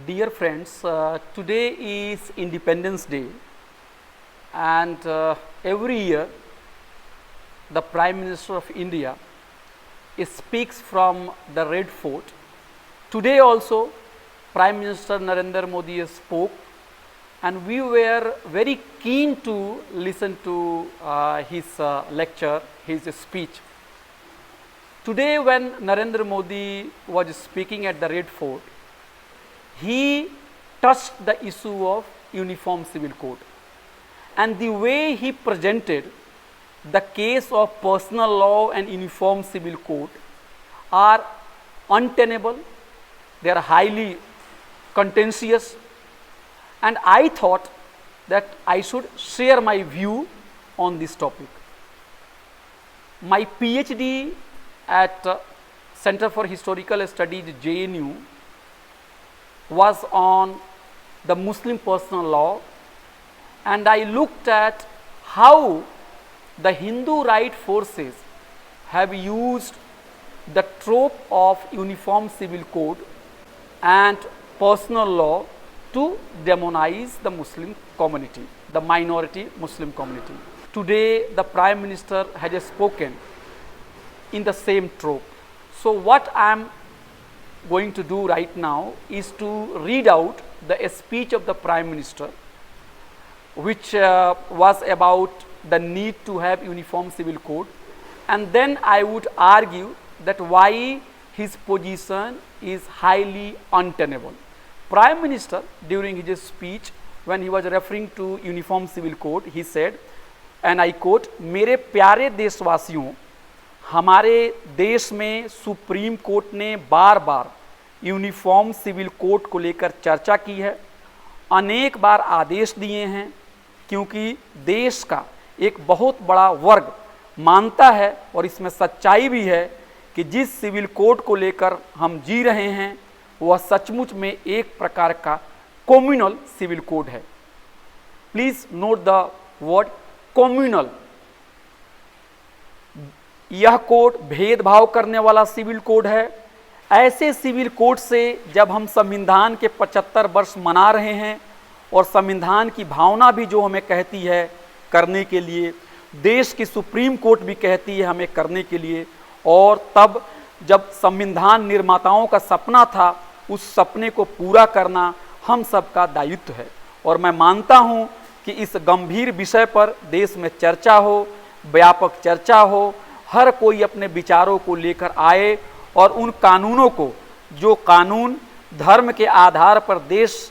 Dear friends, today is Independence Day, and every year the Prime Minister of India speaks from the Red Fort. Today also Prime Minister Narendra Modi spoke, and we were very keen to listen to his lecture, his speech. Today when Narendra Modi was speaking at the Red Fort, he touched the issue of uniform civil code, and the way he presented the case of personal law and uniform civil code are untenable, they are highly contentious, and I thought that I should share my view on this topic. My PhD at Center for Historical Studies JNU was on the Muslim personal law, and I looked at how the Hindu right forces have used the trope of uniform civil code and personal law to demonize the Muslim community, the minority Muslim community. Today the Prime Minister has spoken in the same trope. So what I am going to do right now is to read out the speech of the Prime Minister, which was about the need to have uniform civil code, and then I would argue that why his position is highly untenable. Prime Minister, during his speech, when he was referring to uniform civil code, he said, and I quote, मेरे प्यारे देशवासियों, हमारे देश में supreme court ने बार बार uniform civil code को लेकर चर्चा की है, अनेक बार आदेश दिए हैं, क्योंकि देश का एक बहुत बड़ा वर्ग मानता है और इसमें सच्चाई भी है कि जिस सिविल कोड को लेकर हम जी रहे हैं वह सचमुच में एक प्रकार का कम्युनल सिविल कोड है. Please note the word communal. यह कोड भेदभाव करने वाला सिविल कोड है. ऐसे सिविल कोड से जब हम संविधान के 75 वर्ष मना रहे हैं और संविधान की भावना भी जो हमें कहती है करने के लिए, देश की सुप्रीम कोर्ट भी कहती है हमें करने के लिए, और तब जब संविधान निर्माताओं का सपना था, उस सपने को पूरा करना हम सबका दायित्व है. और मैं मानता हूं कि इस गंभीर विषय पर देश में चर्चा हो, व्यापक चर्चा हो, हर कोई अपने विचारों को लेकर आए और उन कानूनों को, जो कानून धर्म के आधार पर देश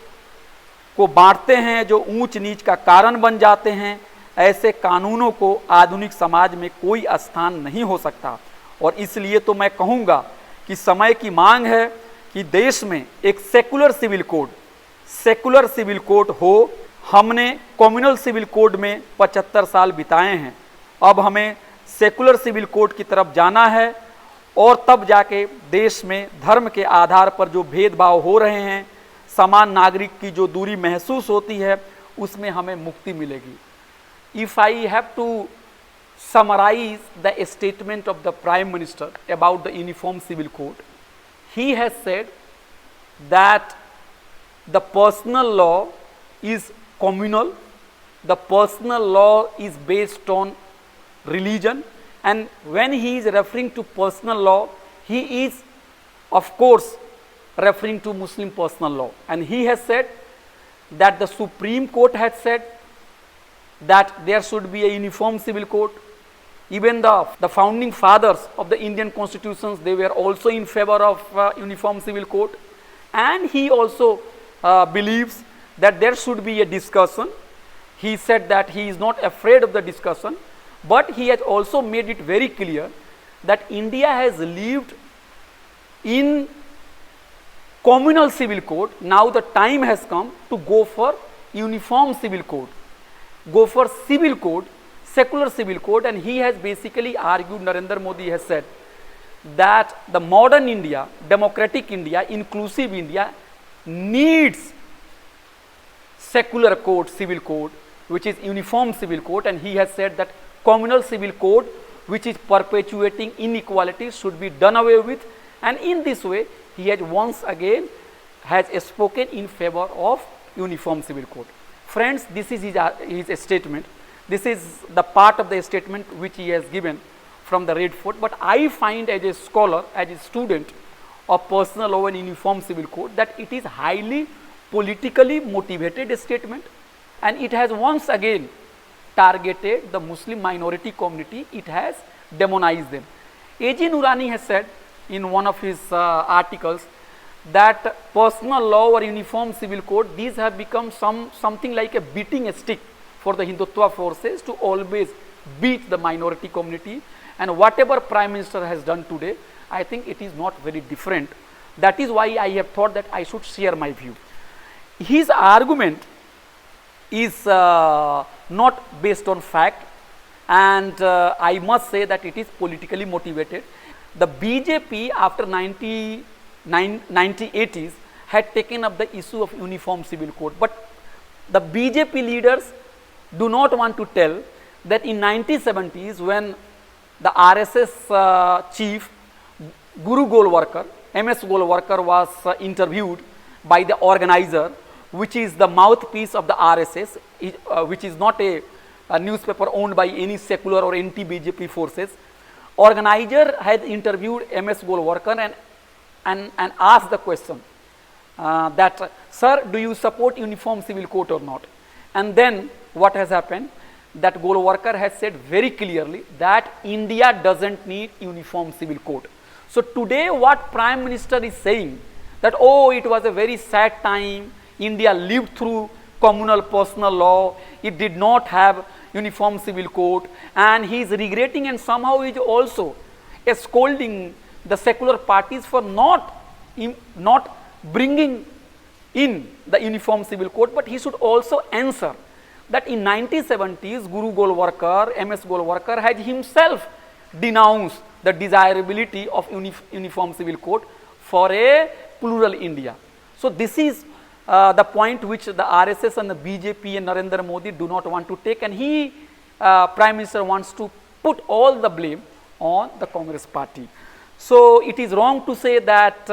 को बांटते हैं, जो ऊंच नीच का कारण बन जाते हैं, ऐसे कानूनों को आधुनिक समाज में कोई स्थान नहीं हो सकता. और इसलिए तो मैं कहूँगा कि समय की मांग है कि देश में एक सेकुलर सिविल कोड हो. हमने कम्युनल सिविल कोड में 75 साल बिताए हैं, अब हमें सेकुलर सिविल कोड की तरफ जाना है, और तब जाके देश में धर्म के आधार पर जो भेदभाव हो रहे हैं, समान नागरिक की जो दूरी महसूस होती है, उसमें हमें मुक्ति मिलेगी. If I have to summarize the statement of the Prime Minister about the uniform civil code, he has said that the personal law is communal, the personal law is based on religion, and when he is referring to personal law, he is of course referring to Muslim personal law. And he has said that the Supreme Court has said that there should be a uniform civil code. Even the founding fathers of the Indian constitutions, they were also in favor of uniform civil code. And he also believes that there should be a discussion. He said that he is not afraid of the discussion, but he has also made it very clear that India has lived in communal civil code. Now the time has come to go for uniform civil code, go for civil code, secular civil code. And he has basically argued, Narendra Modi has said that the modern India, democratic India, inclusive India needs secular code, civil code, which is uniform civil code. And he has said that communal civil code, which is perpetuating inequalities, should be done away with. And in this way he has once again has spoken in favor of uniform civil code. Friends, this is his statement. This is the part of the statement which he has given from the Red Fort. But I find as a scholar, as a student of personal law and uniform civil code, that it is highly politically motivated statement, and it has once again targeted the Muslim minority community. It has demonized them. A.J. Noorani has said in one of his articles that personal law or uniform civil code, these have become something like a beating stick for the Hindutva forces to always beat the minority community, and whatever Prime Minister has done today, I think it is not very different. That is why I have thought that I should share my view. His argument is not based on fact, and I must say that it is politically motivated. The BJP after 1980s had taken up the issue of uniform civil code, but the BJP leaders do not want to tell that in 1970s, when the RSS chief Guru Golwalkar, MS Golwalkar, was interviewed by the organizer, which is the mouthpiece of the RSS, which is not a newspaper owned by any secular or anti-BJP forces. Organizer had interviewed MS Golwalkar and asked the question that, sir, do you support uniform civil code or not? And then what has happened? That Golwalkar has said very clearly that India doesn't need uniform civil code. So today what Prime Minister is saying, that oh, it was a very sad time, India lived through communal personal law, it did not have uniform civil code, and he is regretting, and somehow he is also scolding the secular parties for not bringing in the uniform civil code. But he should also answer that in 1970s, Guru Golwalkar, MS Golwalkar, had himself denounced the desirability of uniform civil code for a plural India. So this is the point which the RSS and the BJP and Narendra Modi do not want to take, and he, Prime Minister, wants to put all the blame on the Congress party. So it is wrong to say that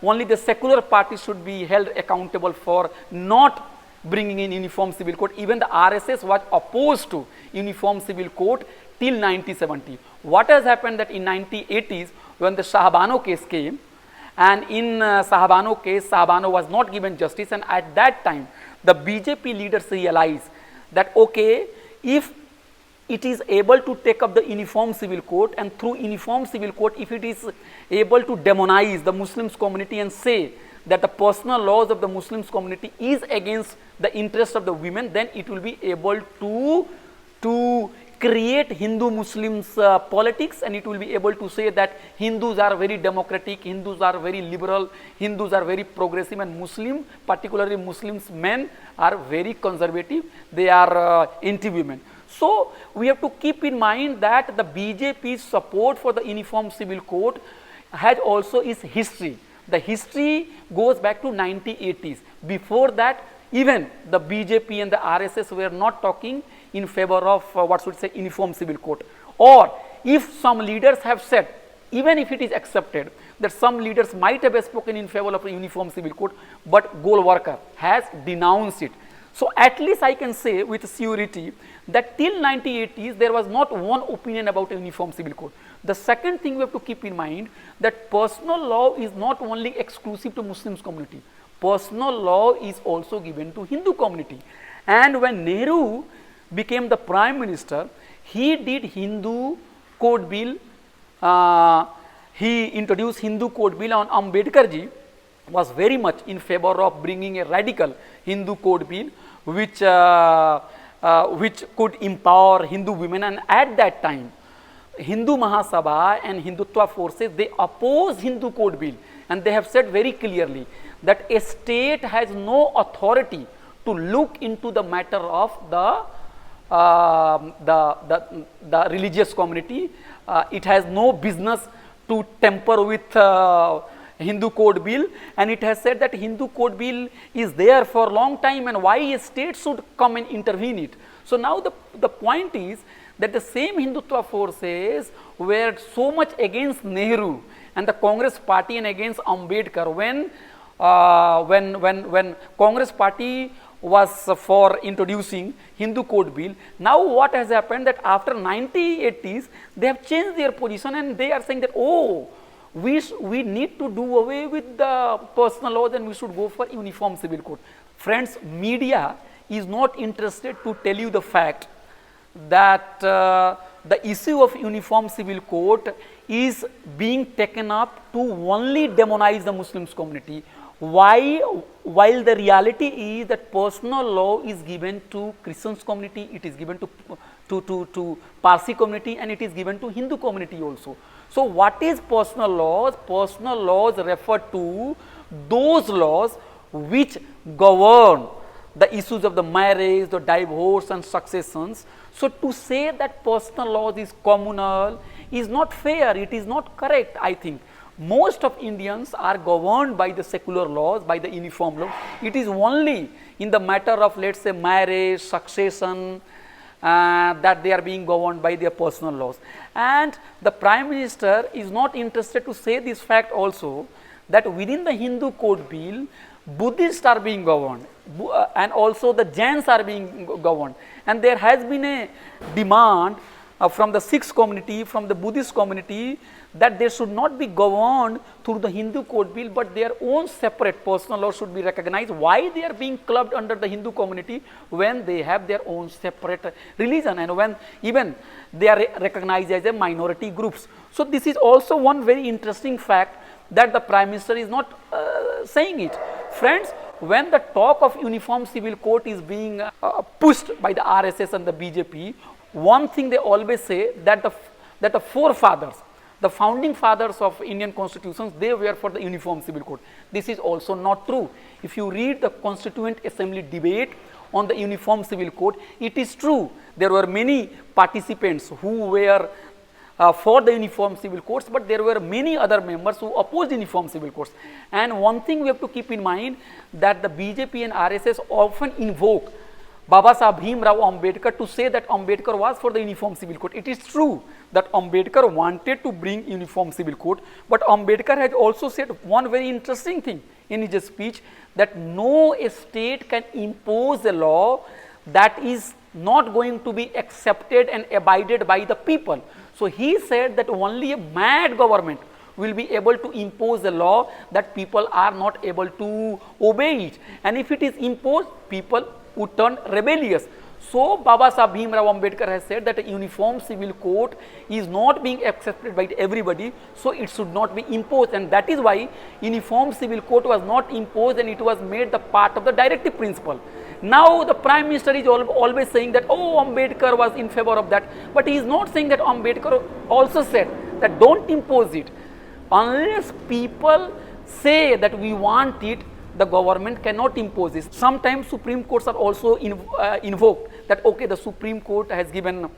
only the secular party should be held accountable for not bringing in uniform civil code. Even the RSS was opposed to uniform civil code till 1970. What has happened that in 1980s, when the Shahbano case came, and in Shahbano case, Shahbano was not given justice, and at that time the BJP leaders realized that okay, if it is able to take up the uniform civil code, and through uniform civil code, if it is able to demonize the Muslims community and say that the personal laws of the Muslims community is against the interest of the women, then it will be able to create Hindu-Muslims politics, and it will be able to say that Hindus are very democratic, Hindus are very liberal, Hindus are very progressive, and Muslim, particularly Muslims men, are very conservative, they are anti-women. So we have to keep in mind that the BJP's support for the uniform civil code has also its history. The history goes back to 1980s. Before that, even the BJP and the RSS were not talking in favor of uniform civil code. Or if some leaders have said, even if it is accepted that some leaders might have spoken in favor of a uniform civil code, but Golwalkar has denounced it. So at least I can say with surety that till 1980s there was not one opinion about a uniform civil code. The second thing we have to keep in mind, that personal law is not only exclusive to Muslims community. Personal law is also given to Hindu community. And when Nehru became the Prime Minister, he did Hindu Code Bill. He introduced Hindu Code Bill, on Ambedkar ji was very much in favor of bringing a radical Hindu Code Bill which could empower Hindu women. And at that time, Hindu Mahasabha and Hindutva forces, they opposed Hindu Code Bill, and they have said very clearly that a state has no authority to look into the matter of the religious community. It has no business to tamper with Hindu Code Bill, and it has said that Hindu Code Bill is there for a long time, and why a state should come and intervene it. So now the point is that the same Hindutva forces were so much against Nehru and the Congress party and against Ambedkar when when Congress party was for introducing Hindu code bill. Now what has happened that after 1980s they have changed their position and they are saying that, oh, we need to do away with the personal laws and we should go for uniform civil code. Friends, media is not interested to tell you the fact that the issue of uniform civil code is being taken up to only demonize the Muslims community. Why? While the reality is that personal law is given to Christians community, it is given to Parsi community, and it is given to Hindu community also. So what is personal laws? Personal laws refer to those laws which govern the issues of the marriage, the divorce and successions. So to say that personal laws is communal is not fair, it is not correct, I think. Most of Indians are governed by the secular laws, by the uniform law. It is only in the matter of, let's say, marriage, succession, that they are being governed by their personal laws. And the Prime Minister is not interested to say this fact also, that within the Hindu code bill, Buddhists are being governed and also the Jains are being governed. And there has been a demand from the Sikh community, from the Buddhist community, that they should not be governed through the Hindu code bill, but their own separate personal law should be recognized. Why they are being clubbed under the Hindu community when they have their own separate religion and when even they are recognized as a minority groups. So this is also one very interesting fact that the Prime Minister is not saying it. Friends, when the talk of uniform civil code is being pushed by the RSS and the BJP, one thing they always say that the forefathers, the founding fathers of Indian constitutions, they were for the uniform civil code. This is also not true. If you read the Constituent Assembly debate on the uniform civil code, it is true there were many participants who were for the uniform civil codes, but there were many other members who opposed uniform civil codes. And one thing we have to keep in mind, that the BJP and RSS often invoke Baba Sahib Bhimrao Ambedkar to say that Ambedkar was for the uniform civil code. It is true that Ambedkar wanted to bring uniform civil code, but Ambedkar has also said one very interesting thing in his speech, that no state can impose a law that is not going to be accepted and abided by the people. So he said that only a mad government will be able to impose a law that people are not able to obey it. And if it is imposed, people would turn rebellious. So Baba Sahib Bhimrao Ambedkar has said that a uniform civil code is not being accepted by everybody, so it should not be imposed, and that is why uniform civil code was not imposed and it was made the part of the directive principle. Now the Prime Minister is always saying that, oh, Ambedkar was in favor of that, but he is not saying that Ambedkar also said that don't impose it. Unless people say that we want it, the government cannot impose this. Sometimes Supreme Courts are also invoked, that okay, the Supreme Court has given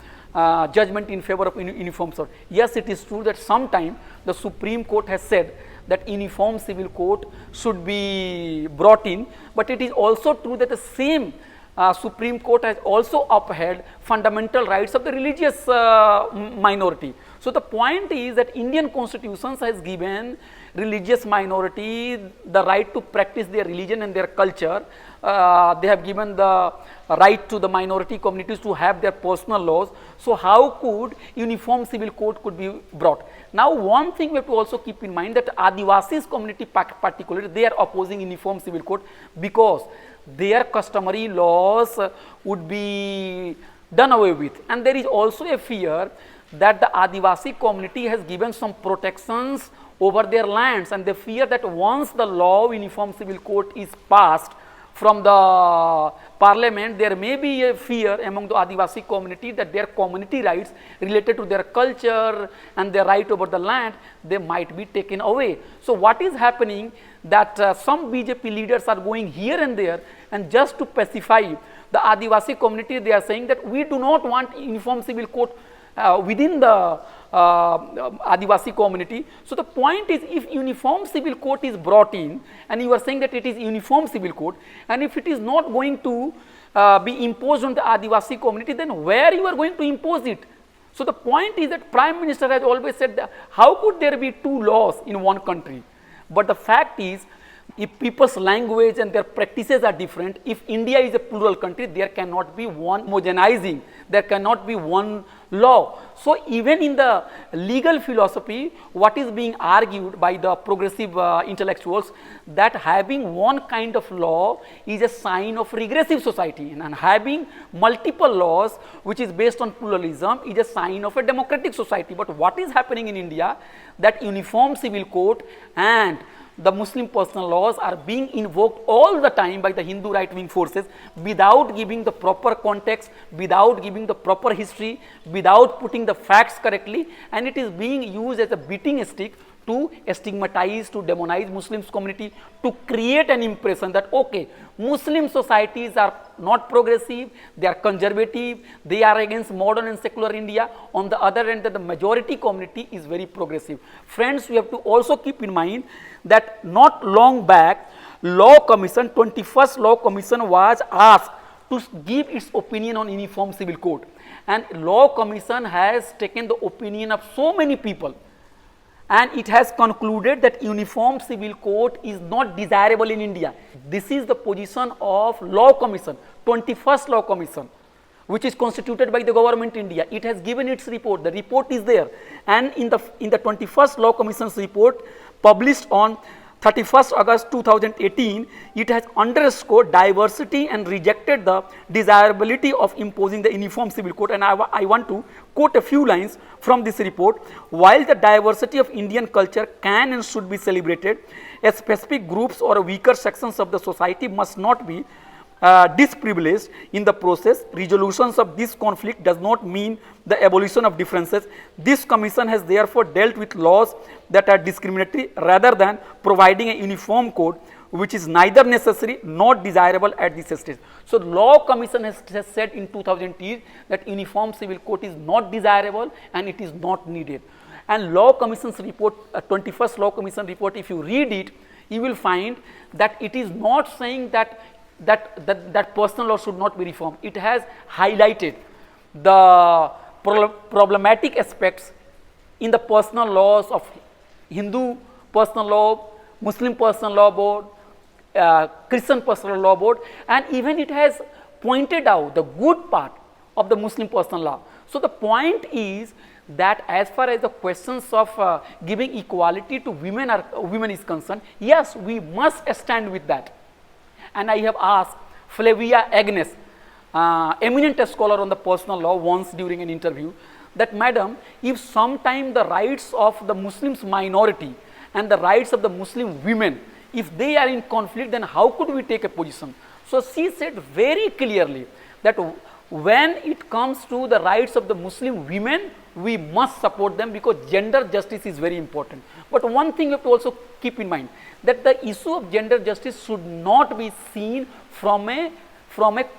judgment in favor of uniform civil. Yes, it is true that sometime the Supreme Court has said that uniform civil code should be brought in, but it is also true that the same Supreme Court has also upheld fundamental rights of the religious minority. So the point is that Indian constitutions has given religious minority the right to practice their religion and their culture. They have given the right to the minority communities to have their personal laws. So how could uniform civil code could be brought? Now one thing we have to also keep in mind, that Adivasis community particularly, they are opposing uniform civil code because their customary laws would be done away with, and there is also a fear that the Adivasi community has given some protections over their lands, and they fear that once the law of uniform civil code is passed from the parliament, there may be a fear among the Adivasi community that their community rights related to their culture and their right over the land, they might be taken away. So what is happening, that some BJP leaders are going here and there, and just to pacify the Adivasi community, they are saying that we do not want uniform civil code within the Adivasi community. So the point is, if uniform civil code is brought in and you are saying that it is uniform civil code, and if it is not going to be imposed on the Adivasi community, then where you are going to impose it? So the point is that Prime Minister has always said that how could there be two laws in one country? But the fact is, If people's language and their practices are different, if India is a plural country, there cannot be one homogenizing, there cannot be one law. So even in the legal philosophy, what is being argued by the progressive intellectuals, that having one kind of law is a sign of regressive society, and having multiple laws which is based on pluralism is a sign of a democratic society. But what is happening in India, that uniform civil code and the Muslim personal laws are being invoked all the time by the Hindu right wing forces without giving the proper context, without giving the proper history, without putting the facts correctly, and it is being used as a beating stick to stigmatize, to demonize Muslims community, to create an impression that okay, Muslim societies are not progressive, they are conservative, they are against modern and secular India. On the other hand, that the majority community is very progressive. Friends, we have to also keep in mind that not long back, Law Commission, 21st Law Commission was asked to give its opinion on Uniform Civil Code, and Law Commission has taken the opinion of so many people, and it has concluded that Uniform Civil Code is not desirable in India. This is the position of Law Commission, 21st Law Commission, which is constituted by the government India. It has given its report, the report is there, and in the 21st Law Commission's report published on 31st August 2018, it has underscored diversity and rejected the desirability of imposing the Uniform Civil Code. And I want to quote a few lines from this report. While the diversity of Indian culture can and should be celebrated, specific groups or weaker sections of the society must not be disprivileged in the process. Resolutions of this conflict does not mean the abolition of differences. This commission has therefore dealt with laws that are discriminatory rather than providing a uniform code which is neither necessary nor desirable at this stage. So Law Commission has said in 2010 that Uniform Civil Code is not desirable and it is not needed. And Law Commission's report, 21st Law Commission report, if you read it, you will find that it is not saying that personal law should not be reformed. It has highlighted the problematic aspects in the personal laws of Hindu personal law, Muslim personal law board, Christian personal law board, and even it has pointed out the good part of the Muslim personal law. So the point is that as far as the questions of giving equality to women is concerned, yes, we must stand with that. And I have asked Flavia Agnes, eminent scholar on the personal law, once during an interview, that madam, if sometime the rights of the Muslims minority and the rights of the Muslim women, if they are in conflict, then how could we take a position? So she said very clearly that when it comes to the rights of the Muslim women, we must support them because gender justice is very important. But one thing you have to also keep in mind, that the issue of gender justice should not be seen from a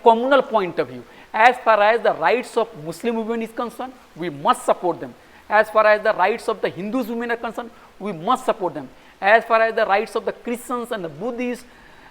communal point of view. As far as the rights of Muslim women is concerned, we must support them. As far as the rights of the Hindus women are concerned, we must support them. As far as the rights of the Christians and the Buddhists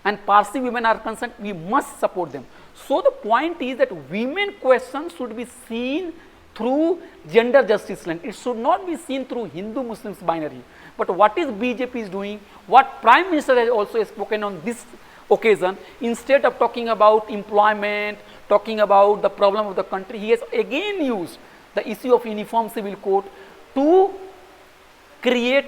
and Parsi women are concerned, we must support them. So the point is that women question should be seen through gender justice lens. It should not be seen through Hindu-Muslims binary. But what is BJP is doing, what Prime Minister has also spoken on this occasion, instead of talking about employment, talking about the problem of the country, he has again used the issue of Uniform Civil Code to create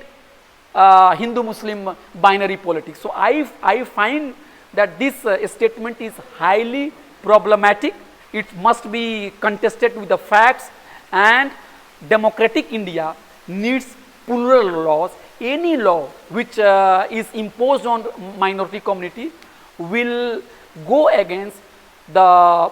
Hindu-Muslim binary politics. So I find that this statement is highly problematic. It must be contested with the facts, and democratic India needs plural laws. Any law which is imposed on minority community will go against the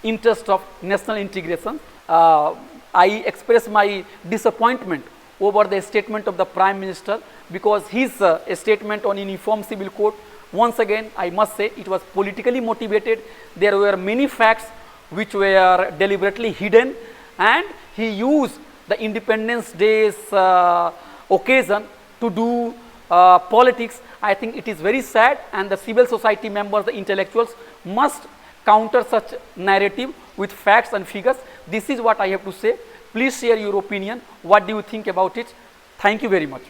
interest of national integration. I express my disappointment over the statement of the Prime Minister, because his statement on Uniform Civil Code, once again I must say, it was politically motivated. There were many facts which were deliberately hidden, and he used the Independence Day's occasion to do politics. I think it is very sad, and the civil society members, the intellectuals, must counter such narrative with facts and figures. This is what I have to say. Please share your opinion. What do you think about it? Thank you very much.